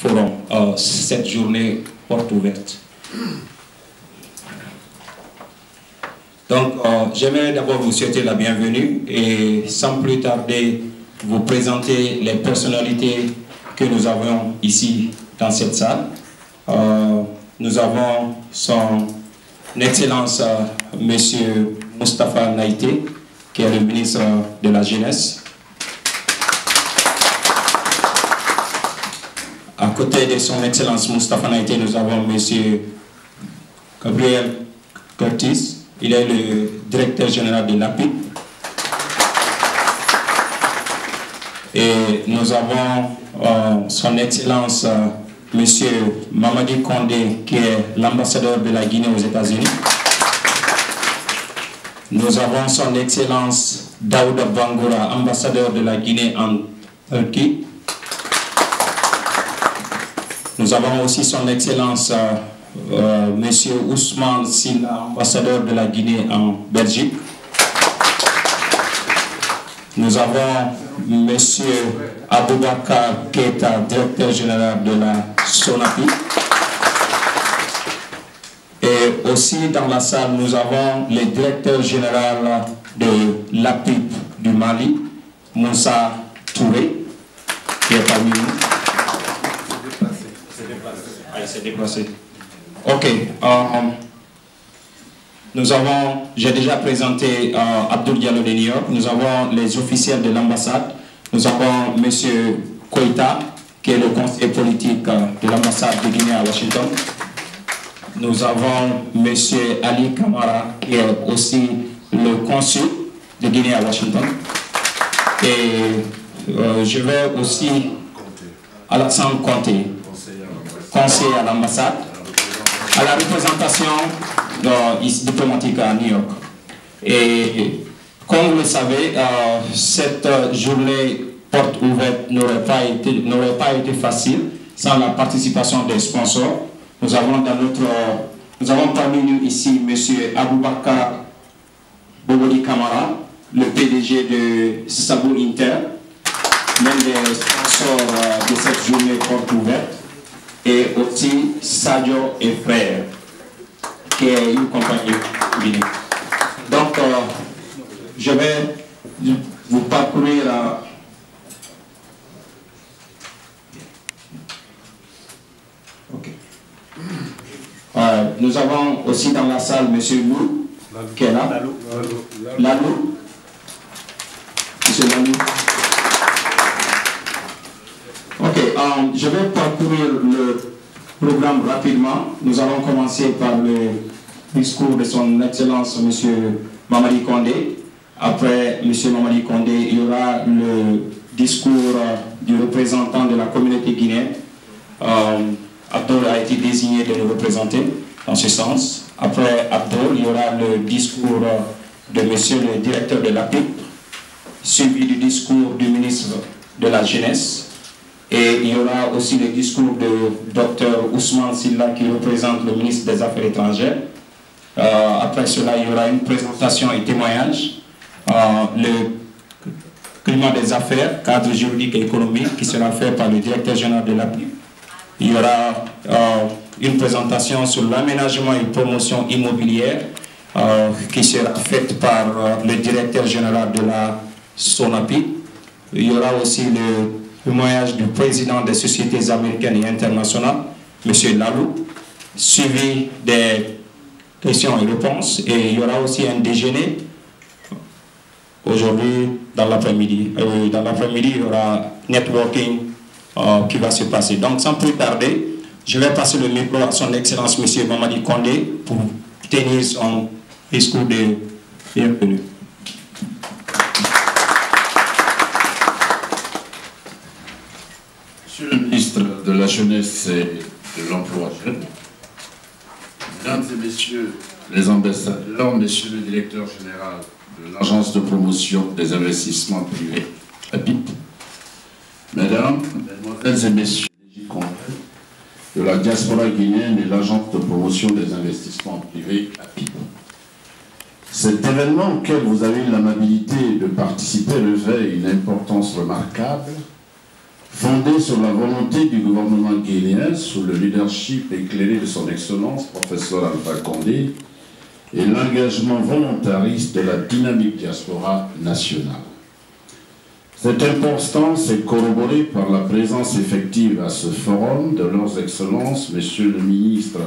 forum, cette journée porte ouverte. Donc, j'aimerais d'abord vous souhaiter la bienvenue et sans plus tarder, vous présenter les personnalités que nous avons ici dans cette salle. Nous avons son Excellence Monsieur Moustapha Naïté, qui est le ministre de la Jeunesse. À côté de son Excellence Moustapha Naïté, nous avons Monsieur Gabriel Curtis. Il est le directeur général de l'APIP. Et nous avons son Excellence Monsieur Mamadi Condé, qui est l'ambassadeur de la Guinée aux États-Unis. Nous avons son Excellence Daouda Bangoura, ambassadeur de la Guinée en Turquie. Nous avons aussi son Excellence Monsieur Ousmane Silla, ambassadeur de la Guinée en Belgique. Nous avons Monsieur Aboubakar Keita, directeur général de la SONAPI. Et aussi dans la salle, nous avons le directeur général de l'APIP du Mali, Moussa Touré, qui est parmi nous. Il s'est déplacé. Ok. Nous avons, j'ai déjà présenté Abdoul Diallo de New York. Nous avons les officiels de l'ambassade. Nous avons M. Koïta, qui est le conseiller politique de l'ambassade de Guinée à Washington. Nous avons M. Ali Kamara, qui est aussi le consul de Guinée à Washington. Et je vais aussi Alassane Conté, conseiller à l'ambassade, à la représentation diplomatique à New York. Et comme vous le savez, cette journée porte ouverte n'aurait pas été facile sans la participation des sponsors. Nous avons parmi nous ici M. Aboubakar Boboli Kamara, le PDG de Sabou Inter, l'un des sponsors de cette journée porte ouverte, et aussi Sadio et Frères, qui est une compagnie guinéenne. Donc, je vais vous parcourir nous avons aussi dans la salle M. Lou, qui est là. Lalou. M. Lalou. Ok, je vais parcourir le programme rapidement. Nous allons commencer par le discours de son Excellence M. Mamadi Condé. Après M. Mamadi Condé, il y aura le discours du représentant de la communauté guinéenne. Abdul a été désigné de nous représenter dans ce sens. Après Abdul, il y aura le discours de monsieur le directeur de l'APIP, suivi du discours du ministre de la Jeunesse. Et il y aura aussi le discours de Dr Ousmane Silla, qui représente le ministre des Affaires étrangères. Après cela, il y aura une présentation et témoignage. Le climat des affaires, cadre juridique et économique, qui sera fait par le directeur général de l'APIP. Il y aura une présentation sur l'aménagement et promotion immobilière qui sera faite par le directeur général de la SONAPI. Il y aura aussi le témoignage du président des sociétés américaines et internationales, M. Lalou, suivi des questions et réponses. Et il y aura aussi un déjeuner aujourd'hui dans l'après-midi. Dans l'après-midi, il y aura networking qui va se passer. Donc, sans plus tarder, je vais passer le micro à son Excellence M. Mamadi Condé pour tenir son discours de bienvenue. Monsieur le ministre de la Jeunesse et de l'Emploi jeune, Mesdames et Messieurs les ambassadeurs, Monsieur le directeur général de l'Agence de promotion des investissements privés, APIP, Mesdames, Mesdemoiselles et Messieurs de la diaspora guinéenne et l'Agence de promotion des investissements privés, APIP. Cet événement auquel vous avez eu l'amabilité de participer revêt une importance remarquable fondée sur la volonté du gouvernement guinéen, sous le leadership éclairé de son Excellence, professeur Alpha Condé, et l'engagement volontariste de la dynamique diaspora nationale. Cette importance est corroborée par la présence effective à ce forum de leurs Excellences, Monsieur le ministre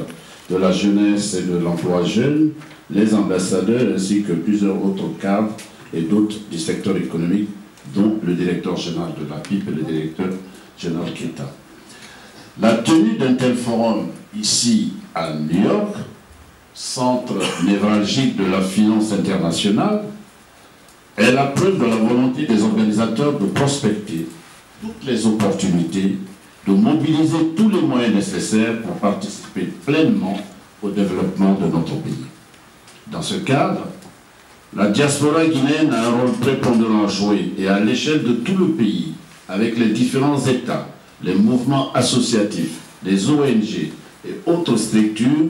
de la Jeunesse et de l'Emploi jeune, les ambassadeurs ainsi que plusieurs autres cadres et d'autres du secteur économique, dont le directeur général de la PIP et le directeur général Keita. La tenue d'un tel forum ici à New York, centre névralgique de la finance internationale, est la preuve de la volonté des organisateurs de prospecter toutes les opportunités, de mobiliser tous les moyens nécessaires pour participer pleinement au développement de notre pays. Dans ce cadre, la diaspora guinéenne a un rôle prépondérant à jouer et à l'échelle de tout le pays, avec les différents États, les mouvements associatifs, les ONG et autres structures,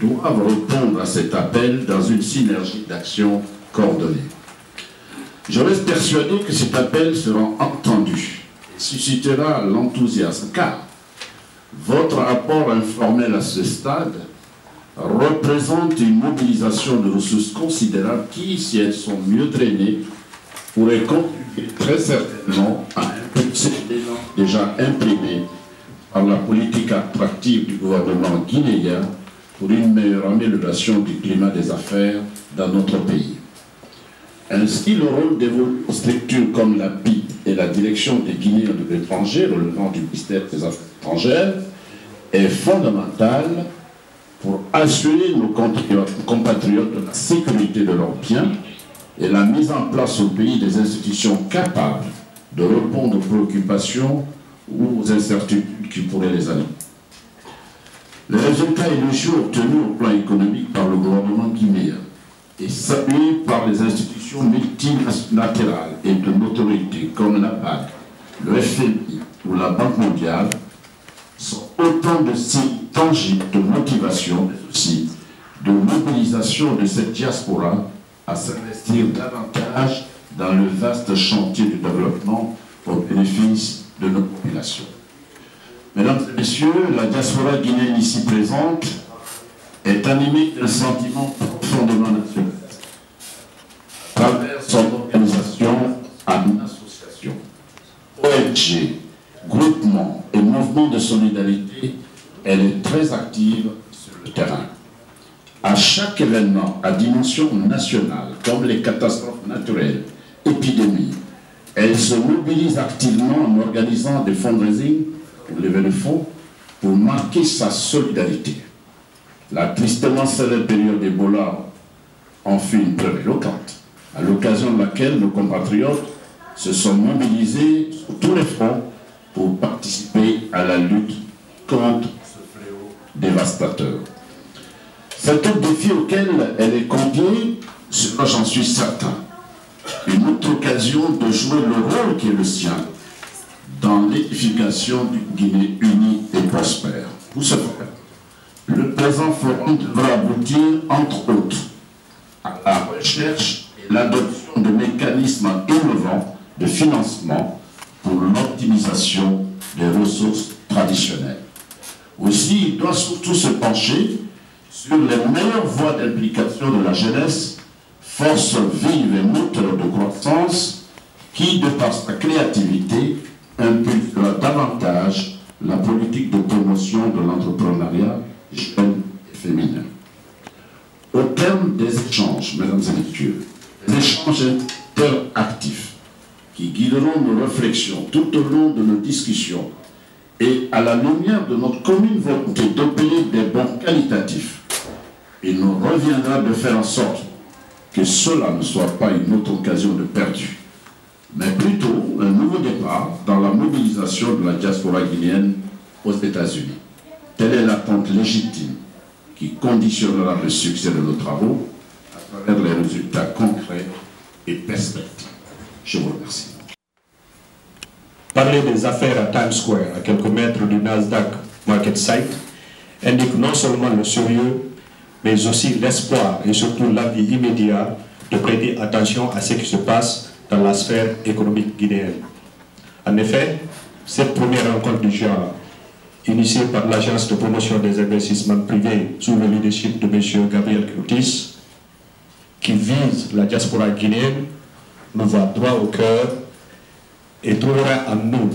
doivent répondre à cet appel dans une synergie d'action coordonnée. Je reste persuadé que cet appel sera entendu et suscitera l'enthousiasme, car votre apport informel à ce stade représente une mobilisation de ressources considérables qui, si elles sont mieux drainées, pourraient contribuer très certainement à impulser l'élan déjà imprimé par la politique attractive du gouvernement guinéen pour une meilleure amélioration du climat des affaires dans notre pays. Ainsi, le rôle des structures comme la PIP et la Direction des Guinéens de l'étranger, relevant du ministère des Affaires étrangères, est fondamental pour assurer nos compatriotes de la sécurité de leurs biens et la mise en place au pays des institutions capables de répondre aux préoccupations ou aux incertitudes qui pourraient les animer. Les résultats élogieux obtenus au plan économique par le gouvernement guinéen et salués par les institutions multilatérales et de notoriété comme la BAD, le FMI ou la Banque mondiale sont autant de signes tangibles de motivation, mais aussi de mobilisation de cette diaspora à s'investir davantage dans le vaste chantier du développement au bénéfice de nos populations. Mesdames et messieurs, la diaspora guinéenne ici présente est animée d'un sentiment profondément national à travers son organisation en association, ONG, groupement et mouvement de solidarité. Elle est très active sur le terrain. À chaque événement à dimension nationale, comme les catastrophes naturelles, épidémies, elle se mobilise activement en organisant des fundraising pour lever le fonds, pour marquer sa solidarité. La tristement célèbre période d'Ebola en fut une preuve éloquente, à l'occasion de laquelle nos compatriotes se sont mobilisés sur tous les fronts pour participer à la lutte contre ce fléau dévastateur. C'est un défi auquel elle est conviée, cela j'en suis certain, une autre occasion de jouer le rôle qui est le sien dans l'édification d'une Guinée unie et prospère. Pour ce faire, le présent forum devra aboutir, entre autres, à la recherche et l'adoption de mécanismes innovants de financement pour l'optimisation des ressources traditionnelles. Aussi, il doit surtout se pencher sur les meilleures voies d'implication de la jeunesse, force vive et moteur de croissance, qui, de par sa créativité, impulsera davantage la politique de promotion de l'entrepreneuriat jeune et féminin. Au terme des échanges, mesdames et messieurs, des échanges interactifs qui guideront nos réflexions tout au long de nos discussions et à la lumière de notre commune volonté d'opérer des bons qualitatifs, il nous reviendra de faire en sorte que cela ne soit pas une autre occasion de perdu, mais plutôt un nouveau départ dans la mobilisation de la diaspora guinéenne aux États-Unis. Telle est l'attente légitime qui conditionnera le succès de nos travaux à travers les résultats concrets et perspectives. Je vous remercie. Parler des affaires à Times Square, à quelques mètres du Nasdaq Market Site, indique non seulement le sérieux, mais aussi l'espoir et surtout l'avis immédiat de prêter attention à ce qui se passe dans la sphère économique guinéenne. En effet, cette première rencontre du genre, initiée par l'Agence de promotion des investissements privés sous le leadership de M. Gabriel Curtis, qui vise la diaspora guinéenne, nous va droit au cœur et trouvera en nous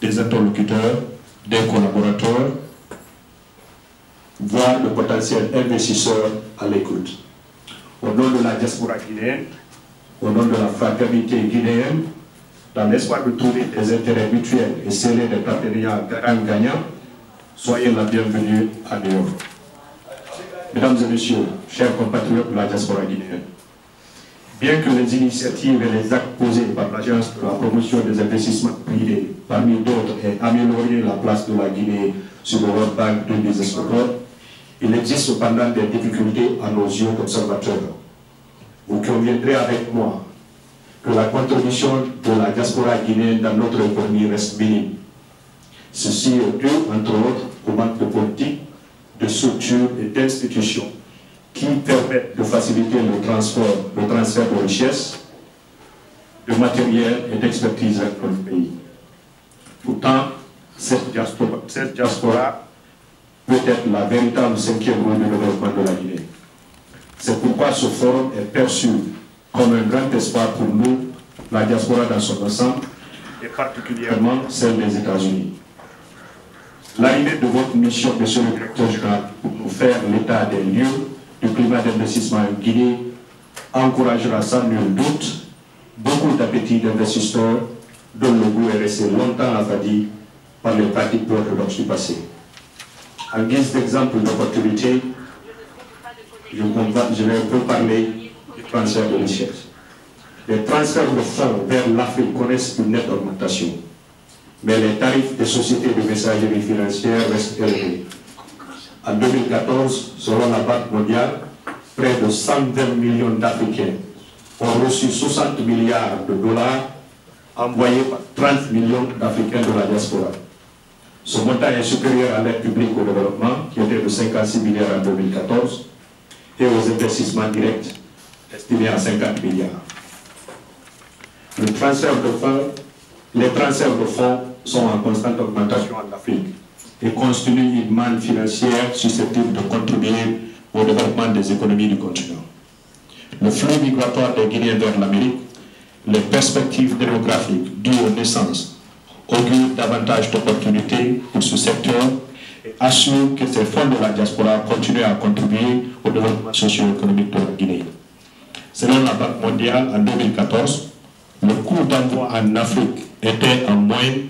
des interlocuteurs, des collaborateurs, voire de potentiels investisseurs à l'écoute. Au nom de la diaspora guinéenne, au nom de la fraternité guinéenne, dans l'espoir de trouver des intérêts mutuels et sceller des partenariats gagnants, soyez la bienvenue à New York. Mesdames et messieurs, chers compatriotes de la diaspora guinéenne, bien que les initiatives et les actes posés par l'Agence de la promotion des investissements privés, parmi d'autres, aient amélioré la place de la Guinée sur le World Bank de Business Record, il existe cependant des difficultés à nos yeux observateurs. Vous conviendrez avec moi que la contribution de la diaspora guinéenne dans notre économie reste minime. Ceci est dû, entre autres, au manque de politique, de structures et d'institutions qui permettent de faciliter le transfert de richesses, de matériel et d'expertise dans le pays. Pourtant, cette diaspora peut être la véritable cinquième roue de développement de la Guinée. C'est pourquoi ce forum est perçu comme un grand espoir pour nous, la diaspora dans son ensemble, et particulièrement celle des États-Unis. L'arrivée de votre mission, monsieur le directeur général, pour nous faire l'état des lieux du climat d'investissement en Guinée encouragera sans nul doute beaucoup d'appétit d'investisseurs dont le goût est resté longtemps affadi par les pratiques orthodoxes du passé. En guise d'exemple d'opportunité, je vais un peu parler du transfert de richesse. Les transferts de fonds vers l'Afrique connaissent une nette augmentation, mais les tarifs des sociétés de messagerie financière restent élevés. En 2014, selon la Banque mondiale, près de 120 millions d'Africains ont reçu 60 milliards de dollars envoyés par 30 millions d'Africains de la diaspora. Ce montant est supérieur à l'aide publique au développement, qui était de 56 milliards en 2014, et aux investissements directs, estimés à 50 milliards. Les transferts de fonds sont en constante augmentation en Afrique et constituent une manne financière susceptible de contribuer au développement des économies du continent. Le flux migratoire des Guinéens vers l'Amérique, les perspectives démographiques dues aux naissances augurent davantage d'opportunités pour ce secteur et assurent que ces fonds de la diaspora continuent à contribuer au développement socio-économique de la Guinée. Selon la Banque mondiale, en 2014, le coût d'envoi en Afrique était en moyenne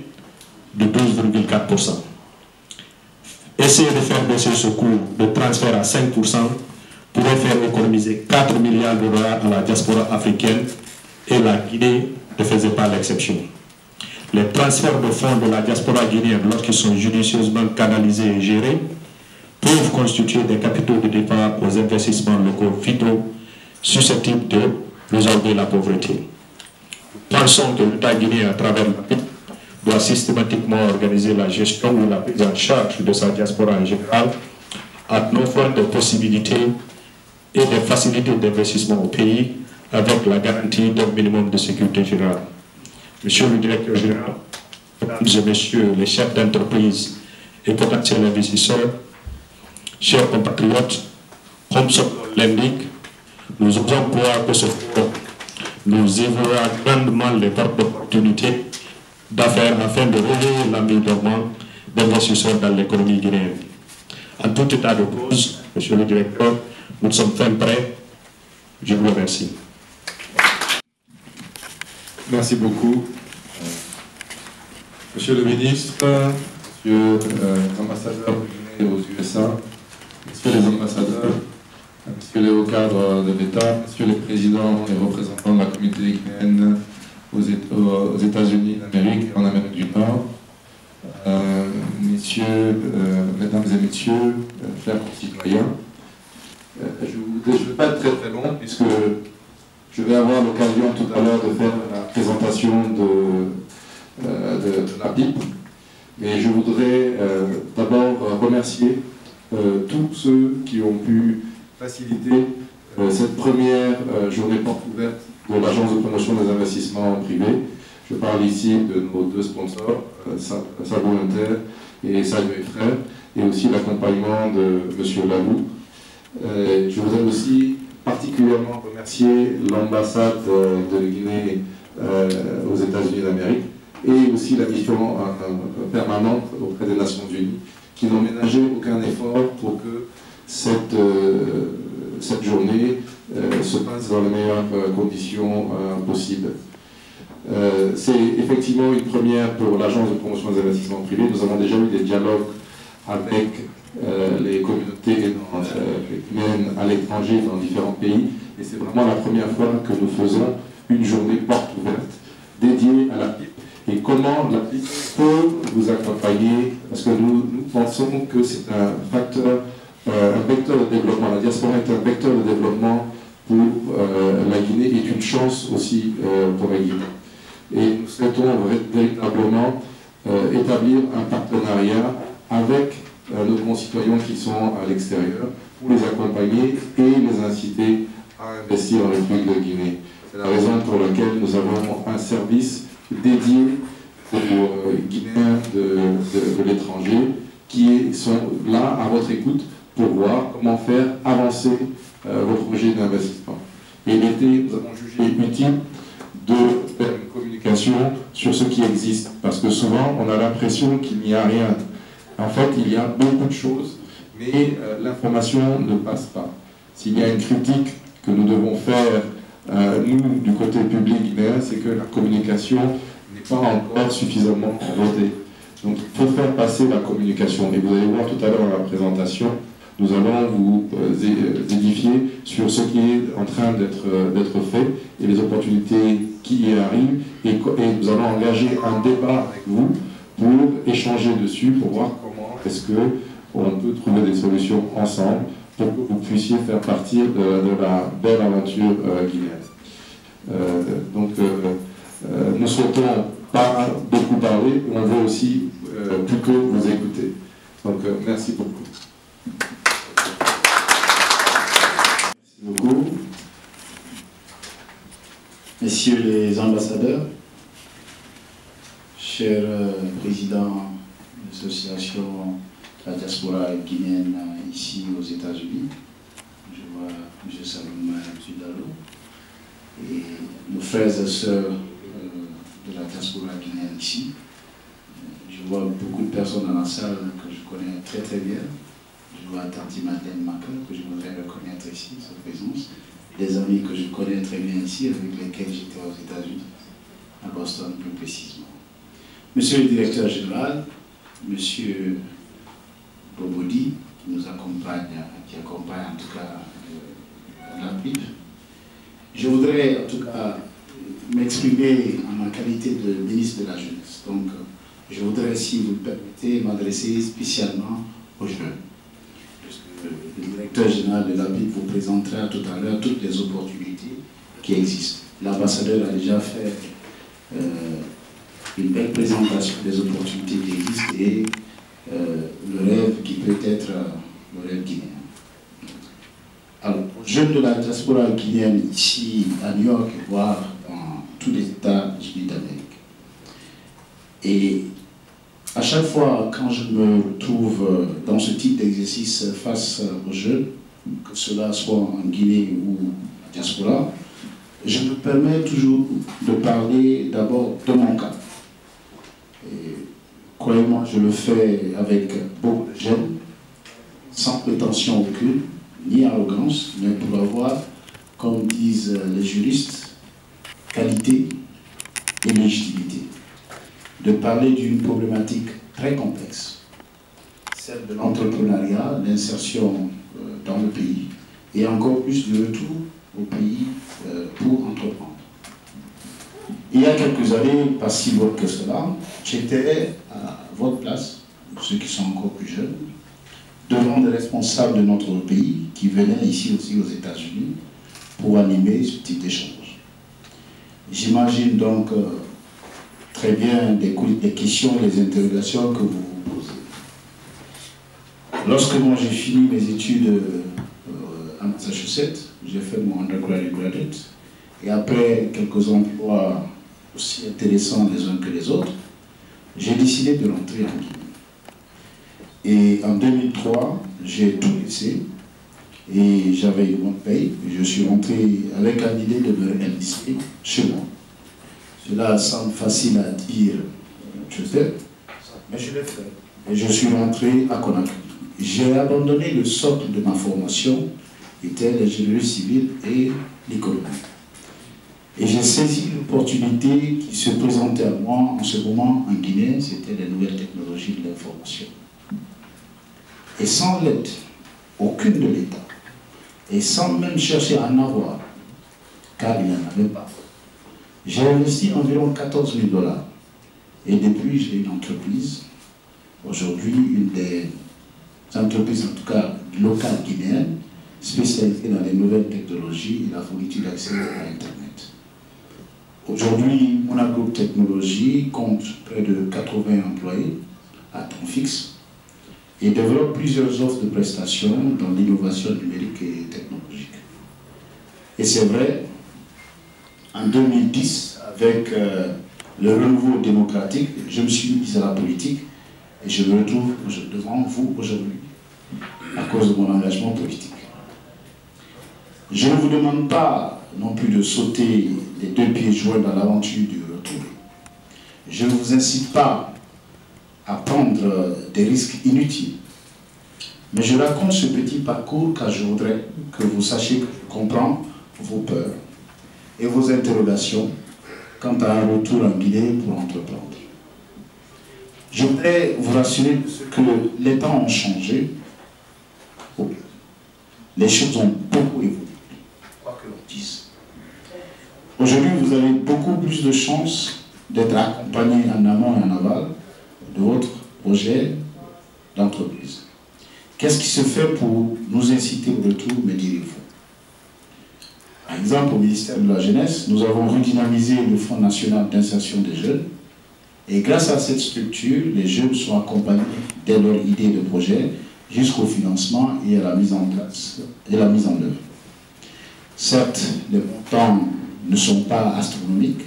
de 12,4%. Essayer de faire baisser ce coût de transfert à 5% pourrait faire économiser 4 milliards de dollars à la diaspora africaine et la Guinée ne faisait pas l'exception. Les transferts de fonds de la diaspora guinéenne, lorsqu'ils sont judicieusement canalisés et gérés, peuvent constituer des capitaux de départ aux investissements locaux vitaux susceptibles de résorber la pauvreté. Pensons que l'État guinéen, à travers la PIB, doit systématiquement organiser la gestion ou la prise en charge de sa diaspora en général, en offrant des possibilités et des facilités d'investissement au pays avec la garantie d'un minimum de sécurité générale. Monsieur le directeur général, mesdames et messieurs les chefs d'entreprise et potentiels investisseurs, chers compatriotes, comme son nom l'indique, nous osons croire que ce forum nous ouvrira grandement les portes d'opportunités d'affaires afin de réveiller l'ami dormant d'investisseurs dans l'économie guinéenne. En tout état de cause, monsieur le directeur, nous sommes fin prêts. Je vous remercie. Merci beaucoup. Monsieur le ministre, monsieur l'ambassadeur de Guinée aux USA, messieurs les ambassadeurs, messieurs les hauts cadres de l'État, messieurs les présidents et représentants de la communauté guinéenne aux États-Unis d'Amérique et en Amérique du Nord, mesdames et messieurs, chers concitoyens, je ne vais pas être très long puisque je vais avoir l'occasion tout à l'heure de faire la présentation de la PIP, mais je voudrais d'abord remercier tous ceux qui ont pu faciliter cette première journée porte ouverte de l'Agence de promotion des investissements privés. Je parle ici de nos deux sponsors, Sabo Inter et Sadio et Frères, et aussi l'accompagnement de M. Lalou. Je voudrais aussi particulièrement remercier l'ambassade de Guinée aux États-Unis d'Amérique et aussi la mission permanente auprès des Nations Unies qui n'ont ménagé aucun effort pour que cette journée se passe dans les meilleures conditions possibles. C'est effectivement une première pour l'Agence de promotion des investissements privés. Nous avons déjà eu des dialogues avec les communautés guinéennes à l'étranger dans différents pays et c'est vraiment la première fois que nous faisons une journée porte ouverte dédiée à la PIP et comment la PIP peut vous accompagner parce que nous pensons que c'est un vecteur de développement. La diaspora est un vecteur de développement pour la Guinée et une chance aussi pour la Guinée. Et nous souhaitons véritablement établir un partenariat avec nos concitoyens qui sont à l'extérieur pour les accompagner et les inciter à investir en République de Guinée. C'est la raison pour laquelle nous avons un service dédié aux Guinéens de l'étranger qui sont là à votre écoute pour voir comment faire avancer vos projets d'investissement. Et l'été, nous avons jugé utile de faire une communication sur ce qui existe, parce que souvent on a l'impression qu'il n'y a rien. En fait, il y a beaucoup de choses, mais l'information ne passe pas. S'il y a une critique que nous devons faire, nous, du côté public guinéen, c'est que la communication n'est pas encore suffisamment rodée. Donc il faut faire passer la communication. Et vous allez voir tout à l'heure dans la présentation, nous allons vous édifier sur ce qui est en train d'être fait et les opportunités qui y arrivent. Et nous allons engager un débat avec vous pour échanger dessus, pour voir comment est-ce qu'on peut trouver des solutions ensemble pour que vous puissiez faire partie de la belle aventure guinéenne. Nous souhaitons pas beaucoup parler, on veut aussi plutôt vous écouter. Donc merci beaucoup. Merci beaucoup. Messieurs les ambassadeurs, chers présidents de l'association de la diaspora guinéenne ici aux États-Unis, je vois M. Salom Dalo, et nos frères et sœurs de la diaspora guinéenne ici. Je vois beaucoup de personnes dans la salle que je connais très très bien. Je vois Tanti Madeleine Maca, que je voudrais reconnaître ici, sa présence. Des amis que je connais très bien ici, avec lesquels j'étais aux États-Unis, à Boston plus précisément. Monsieur le directeur général, Monsieur Bobodi, qui nous accompagne, qui accompagne en tout cas la PIP. Je voudrais en tout cas m'exprimer en ma qualité de ministre de la Jeunesse. Donc, je voudrais, si vous le permettez, m'adresser spécialement aux jeunes. Le directeur général de la PIP vous présentera tout à l'heure toutes les opportunités qui existent. L'ambassadeur a déjà fait une belle présentation des opportunités qui existent et le rêve qui peut être le rêve guinéen. Alors, aux jeunes de la diaspora guinéenne ici à New York, voire dans tous les États-Unis d'Amérique. Et à chaque fois, quand je me trouve dans ce type d'exercice face aux jeunes, que cela soit en Guinée ou en diaspora, je me permets toujours de parler d'abord de mon cas. Croyez-moi, je le fais avec beaucoup de jeunes, sans prétention aucune, ni arrogance, mais pour avoir, comme disent les juristes, qualité et légitimité. De parler d'une problématique très complexe, celle de l'entrepreneuriat, l'insertion dans le pays, et encore plus du retour au pays pour entreprendre. Il y a quelques années, pas si loin que cela, j'étais à votre place, ceux qui sont encore plus jeunes, devant des responsables de notre pays qui venaient ici aussi aux États-Unis pour animer ce type d'échange. J'imagine donc très bien les questions, les interrogations que vous vous posez. Lorsque moi j'ai fini mes études à Massachusetts, j'ai fait mon undergraduate, et après quelques emplois aussi intéressants les uns que les autres, j'ai décidé de rentrer en Guinée. Et en 2003, j'ai tout laissé et j'avais une bonne paye. Je suis rentré avec l'idée de me réaliser chez moi. Cela semble facile à dire, je sais, mais je l'ai fait. Et je suis rentré à Conakry. J'ai abandonné le socle de ma formation, qui était l'ingénierie civile et l'économie. Et j'ai saisi l'opportunité qui se présentait à moi en ce moment en Guinée, c'était les nouvelles technologies de l'information. Et sans l'aide, aucune de l'État, et sans même chercher à en avoir, car il n'y en avait pas, j'ai investi environ 14 000 $. Et depuis, j'ai une entreprise, aujourd'hui une des entreprises, en tout cas locales guinéennes, spécialisée dans les nouvelles technologies et la fourniture d'accès à Internet. Aujourd'hui, Monaco Technologies compte près de 80 employés à temps fixe et développe plusieurs offres de prestations dans l'innovation numérique et technologique. Et c'est vrai, en 2010, avec le renouveau démocratique, je me suis mis à la politique et je me retrouve devant vous aujourd'hui à cause de mon engagement politique. Je ne vous demande pas non plus de sauter les 2 pieds joints dans l'aventure du retour. Je ne vous incite pas à prendre des risques inutiles. Mais je raconte ce petit parcours car je voudrais que vous sachiez que je comprends vos peurs et vos interrogations quant à un retour en Guinée pour entreprendre. Je voudrais vous rassurer que les temps ont changé. Les choses ont beaucoup évolué, quoi que l'on dise. Aujourd'hui, vous avez beaucoup plus de chances d'être accompagné en amont et en aval de votre projet d'entreprise. Qu'est-ce qui se fait pour nous inciter au retour, me direz-vous? Par exemple, au ministère de la Jeunesse, nous avons redynamisé le Fonds national d'insertion des jeunes. Et grâce à cette structure, les jeunes sont accompagnés dès leur idée de projet jusqu'au financement et à la mise en place et la mise en œuvre. Certes, les montants ne sont pas astronomiques,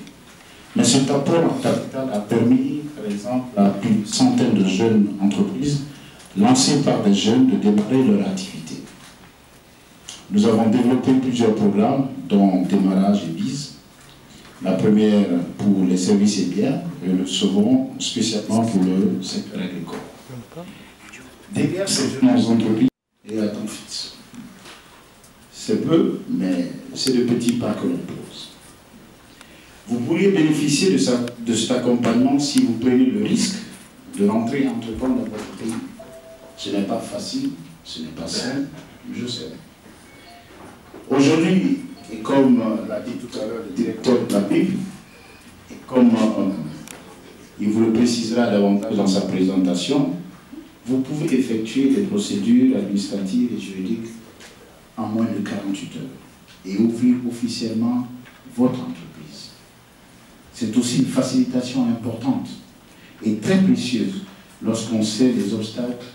mais cet apport en capital a permis, par exemple, à une centaine de jeunes entreprises lancées par des jeunes de démarrer leur activité. Nous avons développé plusieurs programmes, dont Démarrage et Bise. La première pour les services et biens, et le second spécialement pour le secteur agricole. Derrière ces jeunes entreprises et à temps fixe. C'est peu, mais c'est de petits pas que l'on pose. Vous pourriez bénéficier de cet accompagnement si vous prenez le risque de rentrer et entreprendre dans votre pays. Ce n'est pas facile, ce n'est pas simple, je sais. Aujourd'hui, et comme l'a dit tout à l'heure le directeur de la PIB, et comme il vous le précisera davantage dans sa présentation, vous pouvez effectuer des procédures administratives et juridiques en moins de 48 heures et ouvrir officiellement votre entreprise. C'est aussi une facilitation importante et très précieuse lorsqu'on sait les obstacles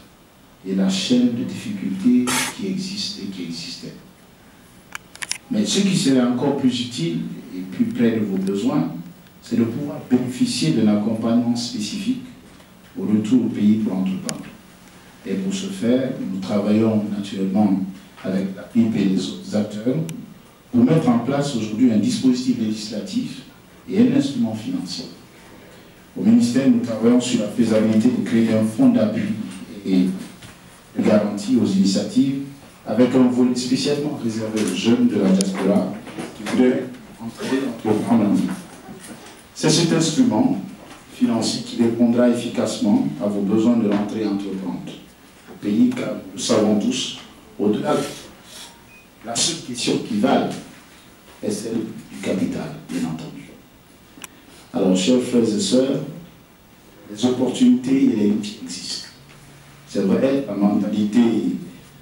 et la chaîne de difficultés qui existent et qui existaient. Mais ce qui serait encore plus utile et plus près de vos besoins, c'est de pouvoir bénéficier d'un accompagnement spécifique au retour au pays pour entreprendre. Et pour ce faire, nous travaillons naturellement avec la PIB et les autres acteurs pour mettre en place aujourd'hui un dispositif législatif et un instrument financier. Au ministère, nous travaillons sur la faisabilité de créer un fonds d'appui et de garantie aux initiatives avec un volet spécialement réservé aux jeunes de la diaspora qui voudraient entreprendre en vie. C'est cet instrument financier qui répondra efficacement à vos besoins de rentrée entreprendre au pays, car nous savons tous, au-delà de la seule question qui vale est celle du capital, bien entendu. Alors, chers frères et sœurs, les opportunités et les limites existent. C'est vrai, la mentalité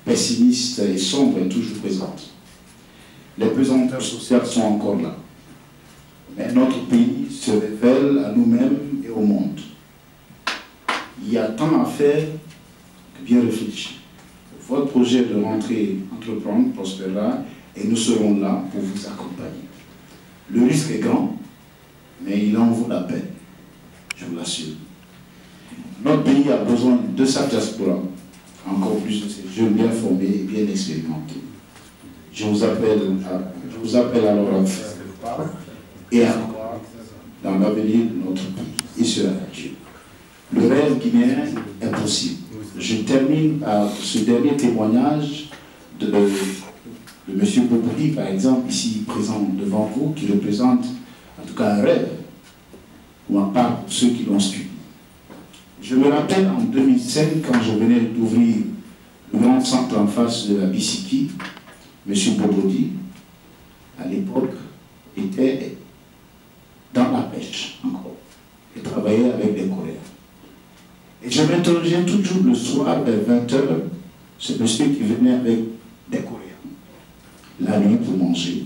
pessimiste et sombre est toujours présente. Les pesanteurs sociales sont encore là. Mais notre pays se révèle à nous-mêmes et au monde. Il y a tant à faire que bien réfléchir. Votre projet de rentrée entreprendre prospérera et nous serons là pour vous accompagner. Le risque est grand, mais il en vaut la peine, je vous l'assure. Notre pays a besoin de sa diaspora, encore plus de ces jeunes bien formés et bien expérimentés. Je vous appelle alors à faire le pas et à croire dans l'avenir de notre pays et sur la nature. Le rêve guinéen est possible. Je termine par ce dernier témoignage de M. Boboudi, par exemple, ici présent devant vous, qui représente en tout cas un rêve, ou à part pour ceux qui l'ont suivi. Je me rappelle en 2005, quand je venais d'ouvrir le grand centre en face de la Bisiki, M. Boboudi, à l'époque, était dans la pêche encore, et travaillait avec des Coréens. Et je m'interrogeais toujours le soir vers 20h, ce monsieur qui venait avec des Coréens, la nuit pour manger.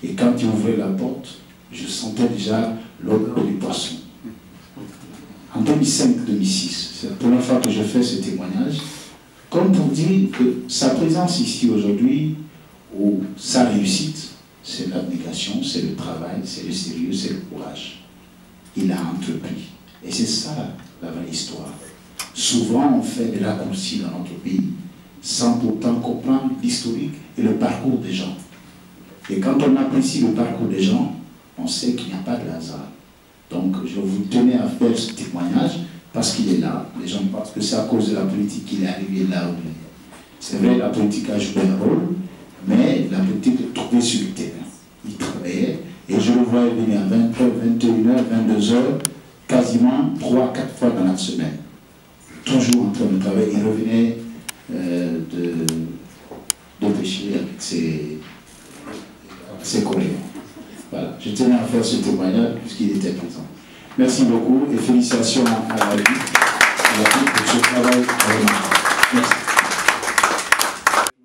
Et quand il ouvrait la porte, je sentais déjà l'odeur du poisson. En 2005-2006, c'est la première fois que je fais ce témoignage, comme pour dire que sa présence ici aujourd'hui, ou sa réussite, c'est l'abnégation, c'est le travail, c'est le sérieux, c'est le courage. Il a entrepris. Et c'est ça la vraie histoire. Souvent, on fait des raccourcis dans notre pays sans pourtant comprendre l'historique et le parcours des gens. Et quand on apprécie le parcours des gens, on sait qu'il n'y a pas de hasard. Donc, je vous tenais à faire ce témoignage parce qu'il est là. Les gens pensent que c'est à cause de la politique qu'il est arrivé là où il est. C'est vrai, la politique a joué un rôle, mais la politique est trouvée sur le terrain. Il travaillait et je le voyais venir à 20h, 21h, 22h, quasiment 3-4 fois dans la semaine. Toujours en train de travailler. Il revenait de pêcher avec ses collègues. Voilà, je tenais à faire ce témoignage puisqu'il était présent. Merci beaucoup et félicitations à la vie pour ce travail. Merci.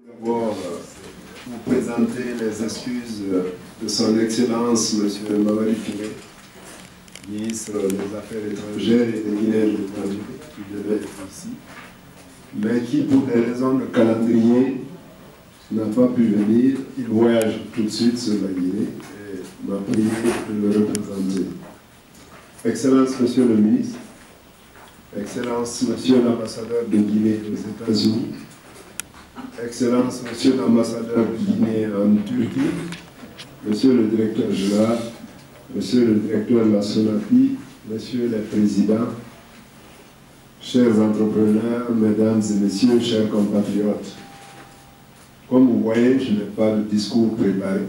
D'abord, vous présenter les excuses de son Excellence, M. Mamadi Koundé, ministre des Affaires étrangères et des Guinéens de l'étranger, qui devait être ici, mais qui, pour des raisons de calendrier, n'a pas pu venir. Il voyage tout de suite sur la Guinée et m'a prié de le représenter. Excellence, Monsieur le ministre, Excellence, Monsieur l'ambassadeur de Guinée aux États-Unis, Excellence, Monsieur l'ambassadeur de Guinée en Turquie, Monsieur le directeur général, Monsieur le directeur de la SONAPI, Messieurs les présidents, chers entrepreneurs, mesdames et messieurs, chers compatriotes. Comme vous voyez, je n'ai pas de discours préparé.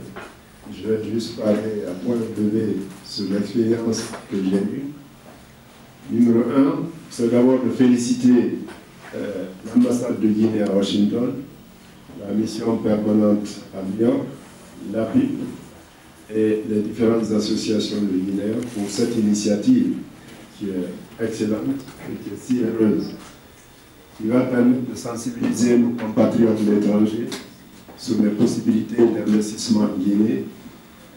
Je vais juste parler à point levé sur l'expérience que j'ai eue. Numéro 1, c'est d'abord de féliciter l'ambassade de Guinée à Washington, la mission permanente à New York, l'APIP et les différentes associations de Guinéens pour cette initiative qui est excellente et qui est si heureuse, qui va permettre de sensibiliser nos compatriotes de l'étranger sur les possibilités d'investissement en Guinée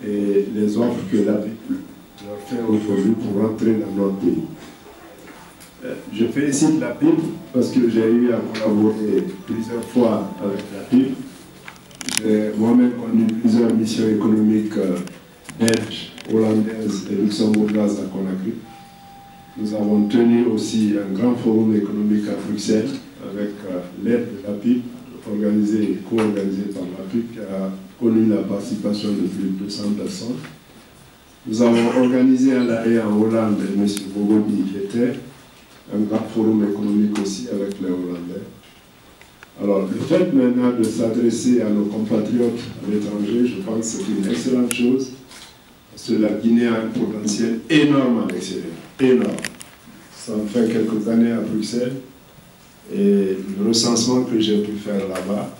et les offres que l'APIP leur fait aujourd'hui pour rentrer dans notre pays. Je félicite l'APIP parce que j'ai eu à collaborer plusieurs fois avec l'APIP. J'ai moi-même connu plusieurs missions économiques belges, hollandaises et luxembourgeoises à Conakry. Nous avons tenu aussi un grand forum économique à Bruxelles avec l'aide de l'APIP, co-organisé par l'APIP, qui a connu la participation de plus de 200 personnes. Nous avons organisé à La Haye en Hollande, et M. Boboudi qui était, un grand forum économique aussi avec les Hollandais. Alors, le fait maintenant de s'adresser à nos compatriotes à l'étranger, je pense que c'est une excellente chose, parce que la Guinée a un potentiel énorme à l'extérieur, énorme. Ça me fait quelques années à Bruxelles, et le recensement que j'ai pu faire là-bas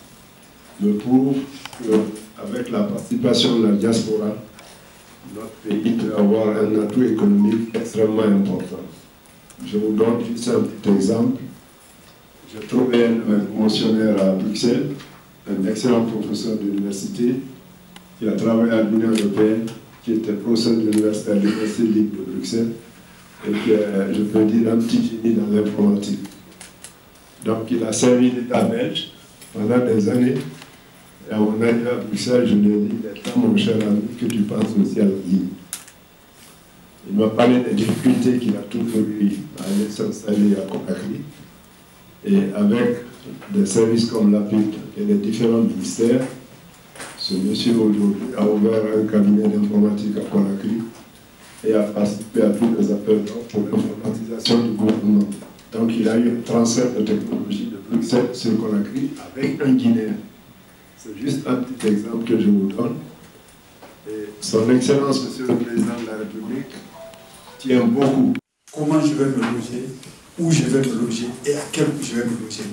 me prouve qu'avec la participation de la diaspora, notre pays peut avoir un atout économique extrêmement important. Je vous donne juste un petit exemple. J'ai trouvé un promotionnaire à Bruxelles, un excellent professeur d'université, qui a travaillé à l'Union européenne, qui était professeur de l'université à l'Université libre de Bruxelles, et qui est, je peux dire, un petit génie dans l'informatique. Donc il a servi l'État belge pendant des années, et à mon arrivée à Bruxelles, je lui ai dit, il est temps, mon cher ami, que tu penses aussi à la Guinée. Il m'a parlé des difficultés qu'il a toujours eues à aller s'installer à Conakry. Et avec des services comme l'APIC et les différents ministères, ce monsieur aujourd'hui a ouvert un cabinet d'informatique à Conakry et a participé à tous les appels d'offres pour l'informatisation du gouvernement. Donc il a eu un transfert de technologie de Bruxelles sur Conakry avec un Guinéen. C'est juste un petit exemple que je vous donne. Et son Excellence, Monsieur le Président de la République, tient beaucoup. Comment je vais me loger, où je vais me loger et à quel coût je vais me loger.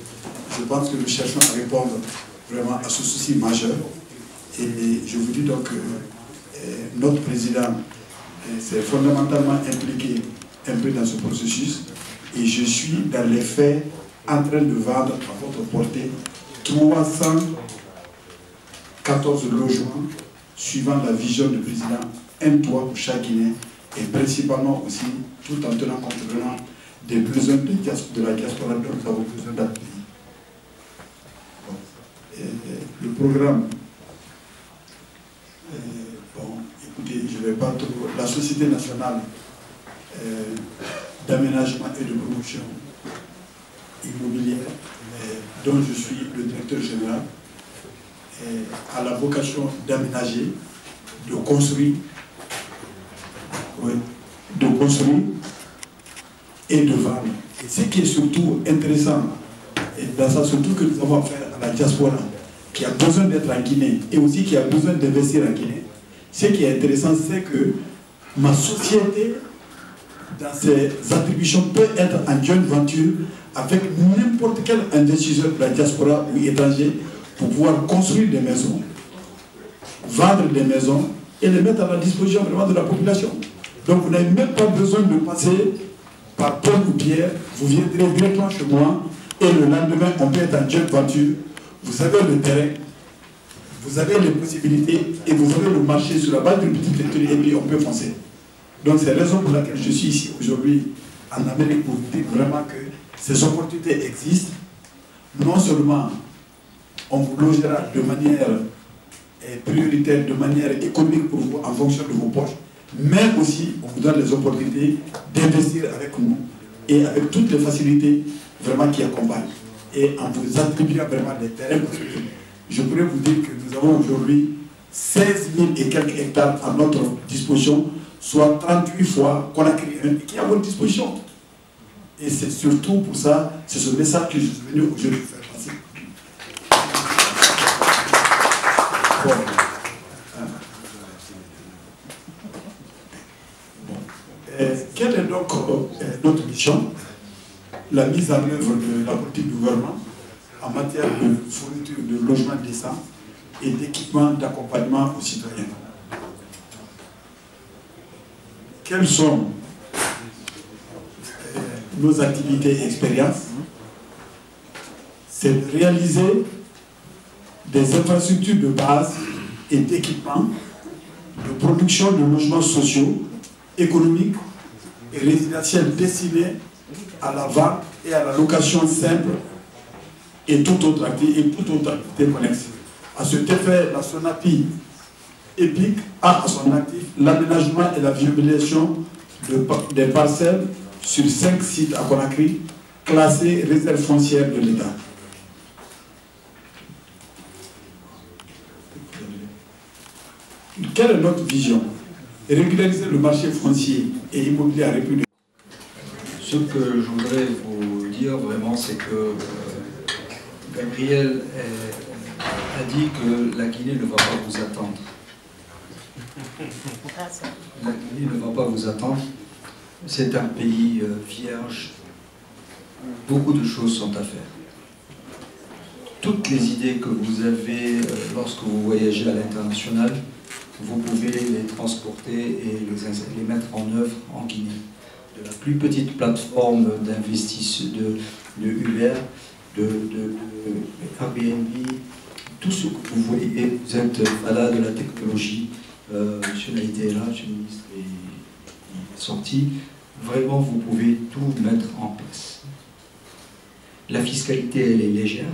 Je pense que nous cherchons à répondre vraiment à ce souci majeur. Et je vous dis donc que notre président s'est fondamentalement impliqué un peu dans ce processus. Et je suis dans les faits en train de vendre à votre portée 314 logements suivant la vision du président, un toit pour chaque Guinéen et principalement aussi tout en tenant compte vraiment des besoins de la diaspora dont nous avons besoin d'appuyer. Le programme, écoutez, je ne vais pas trop... La Société nationale d'aménagement et de promotion immobilière, dont je suis le directeur général, a la vocation d'aménager, de construire et de vendre. Et ce qui est surtout intéressant, et dans ça surtout que nous avons affaire à la diaspora, qui a besoin d'être en Guinée et aussi qui a besoin d'investir en Guinée, ce qui est intéressant, c'est que ma société, dans ses attributions, peut être en joint venture avec n'importe quel investisseur de la diaspora ou étranger pour pouvoir construire des maisons, vendre des maisons et les mettre à la disposition vraiment de la population. Donc vous n'avez même pas besoin de passer par Paul ou Pierre, vous viendrez directement chez moi et le lendemain on peut être en joint venture. Vous avez le terrain, vous avez les possibilités et vous avez le marché sur la base d'une petite lecture et puis on peut foncer. Donc c'est la raison pour laquelle je suis ici aujourd'hui en Amérique pour vous dire vraiment que ces opportunités existent. Non seulement on vous logera de manière prioritaire, de manière économique pour vous en fonction de vos poches, mais aussi on vous donne les opportunités d'investir avec nous et avec toutes les facilités vraiment qui accompagnent. Et en vous attribuant vraiment des terrains, je pourrais vous dire que nous avons aujourd'hui 16 000 et quelques hectares à notre disposition, soit 38 fois Conakry 1 qui est à votre disposition. Et c'est surtout pour ça, c'est ce message que je suis venu aujourd'hui faire passer. Quelle est donc notre mission? La mise en œuvre de la politique du gouvernement en matière de fourniture de logements décents et d'équipement d'accompagnement aux citoyens. Quelles sont nos activités et expériences? C'est de réaliser des infrastructures de base et d'équipement, de production de logements sociaux, économiques et résidentiels destinés à la vente et à la location simple et toute autre activité connexe. À cet effet, la SONAPI EPIC a à son actif l'aménagement et la viabilisation des parcelles sur 5 sites à Conakry, classés réserve foncière de l'État. Quelle est notre vision? Régulariser le marché foncier et immobilier à République. Ce que je voudrais vous dire vraiment, c'est que Gabriel a dit que la Guinée ne va pas vous attendre. La Guinée ne va pas vous attendre. C'est un pays vierge. Beaucoup de choses sont à faire. Toutes les idées que vous avez lorsque vous voyagez à l'international, vous pouvez les transporter et les mettre en œuvre en Guinée. De la plus petite plateforme d'investissement de Uber, de Airbnb, tout ce que vous voyez, vous êtes malade de la technologie. Monsieur Naïté est là, monsieur le ministre est sorti. Vraiment, vous pouvez tout mettre en place. La fiscalité, elle est légère,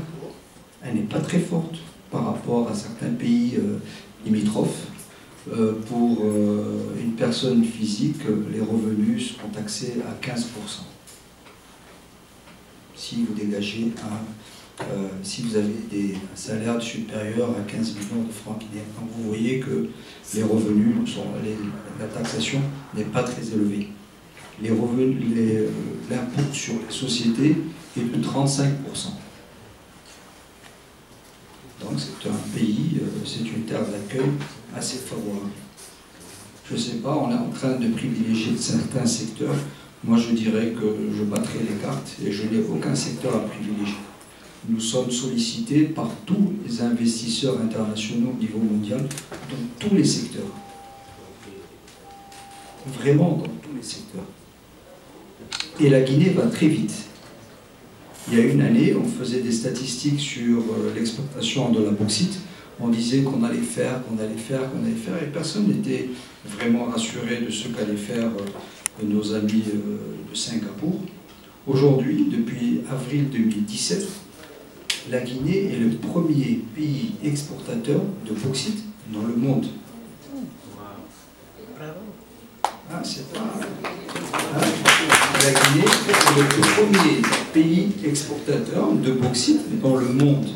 elle n'est pas très forte par rapport à certains pays limitrophes. Pour une personne physique, les revenus sont taxés à 15%. Si vous dégagez si vous avez des salaires supérieurs à 15 millions de francs guinéens. Donc vous voyez que les revenus, la taxation n'est pas très élevée. Les revenus, l'impôt sur les sociétés est de 35%. Donc c'est un pays, c'est une terre d'accueil assez favorable. Je ne sais pas, on est en train de privilégier certains secteurs. Moi je dirais que je battrai les cartes et je n'ai aucun secteur à privilégier. Nous sommes sollicités par tous les investisseurs internationaux au niveau mondial dans tous les secteurs. Vraiment dans tous les secteurs. Et la Guinée va très vite. Il y a une année, on faisait des statistiques sur l'exportation de la bauxite. On disait qu'on allait faire, et personne n'était vraiment rassuré de ce qu'allaient faire nos amis de Singapour. Aujourd'hui, depuis avril 2017, la Guinée est le premier pays exportateur de bauxite dans le monde. Ah, c'est pas... La Guinée est le premier pays exportateur de bauxite dans le monde.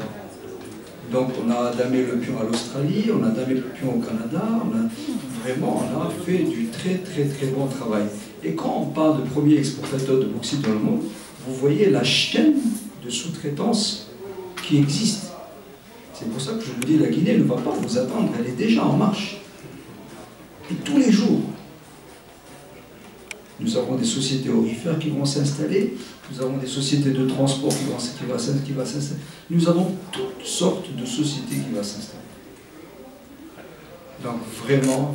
Donc on a damé le pion à l'Australie, on a damé le pion au Canada, on a fait du très bon travail. Et quand on parle de premier exportateur de bauxite dans le monde, vous voyez la chaîne de sous-traitance qui existe. C'est pour ça que je vous dis, la Guinée ne va pas vous attendre, elle est déjà en marche. Et tous les jours, nous avons des sociétés aurifères qui vont s'installer, nous avons des sociétés de transport qui vont s'installer, nous avons toutes sortes de sociétés qui vont s'installer. Donc vraiment,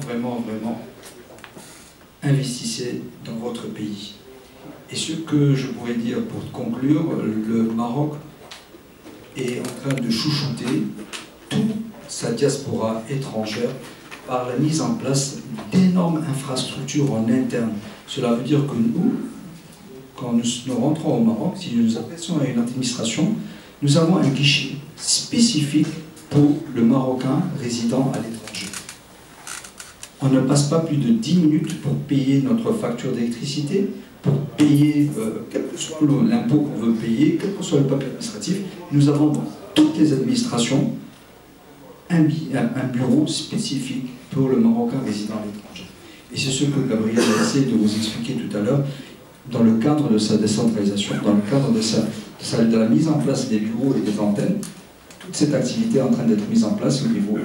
investissez dans votre pays. Et ce que je pourrais dire pour conclure, le Maroc est en train de chouchouter toute sa diaspora étrangère par la mise en place d'énormes infrastructures en interne. Cela veut dire que nous, quand nous rentrons au Maroc, si nous nous adressons à une administration, nous avons un guichet spécifique pour le Marocain résidant à l'étranger. On ne passe pas plus de 10 minutes pour payer notre facture d'électricité, pour payer, quel que soit l'impôt qu'on veut payer, quel que soit le papier administratif. Nous avons dans toutes les administrations un bureau spécifique pour le Marocain résidant à l'étranger. Et c'est ce que Gabriel a essayé de vous expliquer tout à l'heure, dans le cadre de sa décentralisation, dans le cadre de la mise en place des bureaux et des antennes. Toute cette activité est en train d'être mise en place au niveau